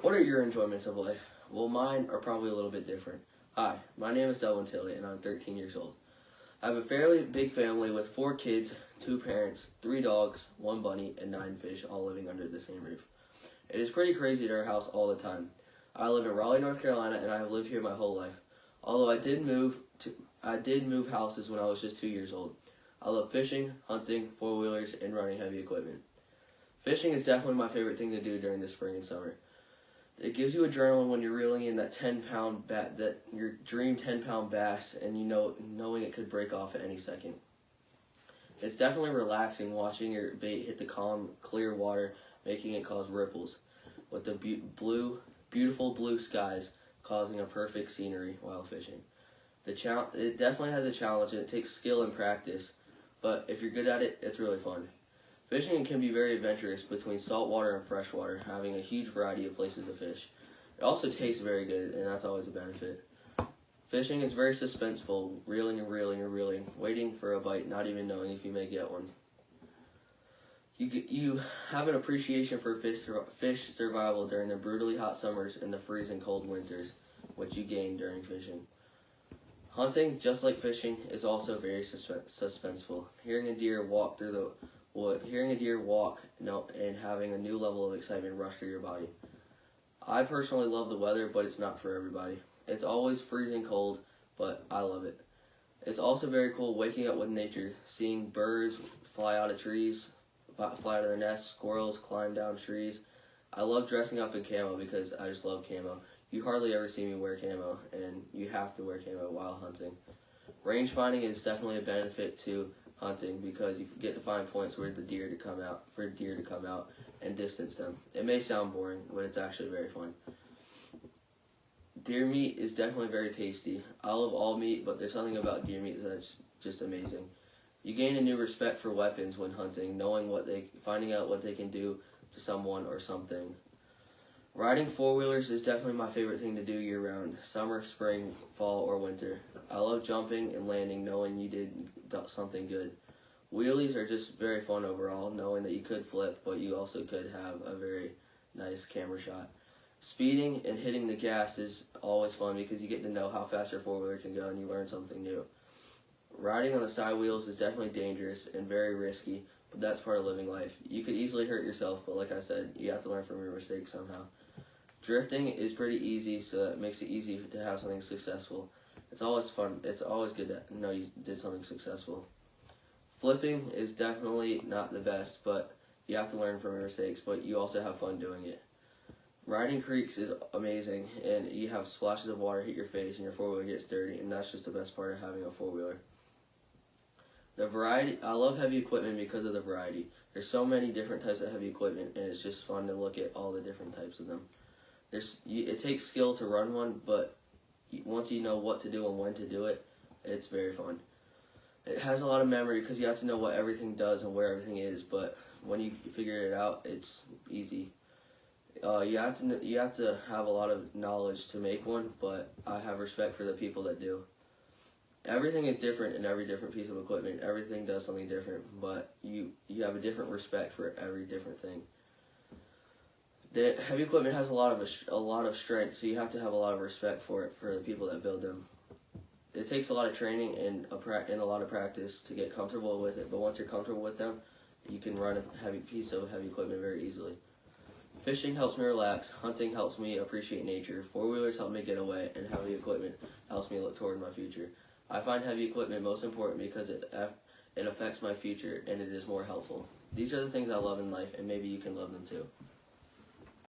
What are your enjoyments of life? Well, mine are probably a little bit different. Hi, my name is Delvin Tilley, and I'm 13 years old. I have a fairly big family with 4 kids, 2 parents, 3 dogs, 1 bunny, and 9 fish, all living under the same roof. It is pretty crazy at our house all the time. I live in Raleigh, North Carolina, and I have lived here my whole life. Although I did move houses when I was just 2 years old. I love fishing, hunting, 4-wheelers, and running heavy equipment. Fishing is definitely my favorite thing to do during the spring and summer. It gives you adrenaline when you're reeling in that 10-pound that your dream 10-pound bass, and knowing it could break off at any second. It's definitely relaxing watching your bait hit the calm, clear water, making it cause ripples, with the beautiful blue skies causing a perfect scenery while fishing. It definitely has a challenge, and it takes skill and practice, but if you're good at it, it's really fun. Fishing can be very adventurous between saltwater and freshwater, having a huge variety of places to fish. It also tastes very good, and that's always a benefit. Fishing is very suspenseful, reeling and reeling and reeling, waiting for a bite, not even knowing if you may get one. You have an appreciation for fish survival during the brutally hot summers and the freezing cold winters, which you gain during fishing. Hunting, just like fishing, is also very suspenseful. Hearing a deer walk and having a new level of excitement rush through your body. I personally love the weather, but it's not for everybody. It's always freezing cold, but I love it. It's also very cool waking up with nature, seeing birds fly out of trees, fly out of their nests, squirrels climb down trees. I love dressing up in camo because I just love camo. You hardly ever see me wear camo, and you have to wear camo while hunting. Range finding is definitely a benefit to hunting because you get to find points for deer to come out and distance them. It may sound boring, but it's actually very fun. Deer meat is definitely very tasty. I love all meat, but there's something about deer meat that's just amazing. You gain a new respect for weapons when hunting, finding out what they can do to someone or something. Riding 4-wheelers is definitely my favorite thing to do year-round, summer, spring, fall, or winter. I love jumping and landing, knowing you did something good. Wheelies are just very fun overall, knowing that you could flip, but you also could have a very nice camera shot. Speeding and hitting the gas is always fun because you get to know how fast your 4-wheeler can go and you learn something new. Riding on the side wheels is definitely dangerous and very risky, but that's part of living life. You could easily hurt yourself, but like I said, you have to learn from your mistakes somehow. Drifting is pretty easy, so it makes it easy to have something successful. It's always fun. It's always good to know you did something successful. Flipping is definitely not the best, but you have to learn from your mistakes, but you also have fun doing it. Riding creeks is amazing, and you have splashes of water hit your face and your 4-wheeler gets dirty, and that's just the best part of having a 4-wheeler. The variety, I love heavy equipment because of the variety. There's so many different types of heavy equipment, and it's just fun to look at all the different types of them. It takes skill to run one, but once you know what to do and when to do it, it's very fun. It has a lot of memory because you have to know what everything does and where everything is, but when you figure it out, it's easy. You have to have a lot of knowledge to make one, but I have respect for the people that do. Everything is different in every different piece of equipment. Everything does something different, but you have a different respect for every different thing. The heavy equipment has a lot of strength, so you have to have a lot of respect for it for the people that build them. It takes a lot of training and a lot of practice to get comfortable with it, but once you're comfortable with them, you can run a piece of heavy equipment very easily. Fishing helps me relax, hunting helps me appreciate nature, 4-wheelers help me get away, and heavy equipment helps me look toward my future. I find heavy equipment most important because it affects my future and it is more helpful. These are the things I love in life, and maybe you can love them too.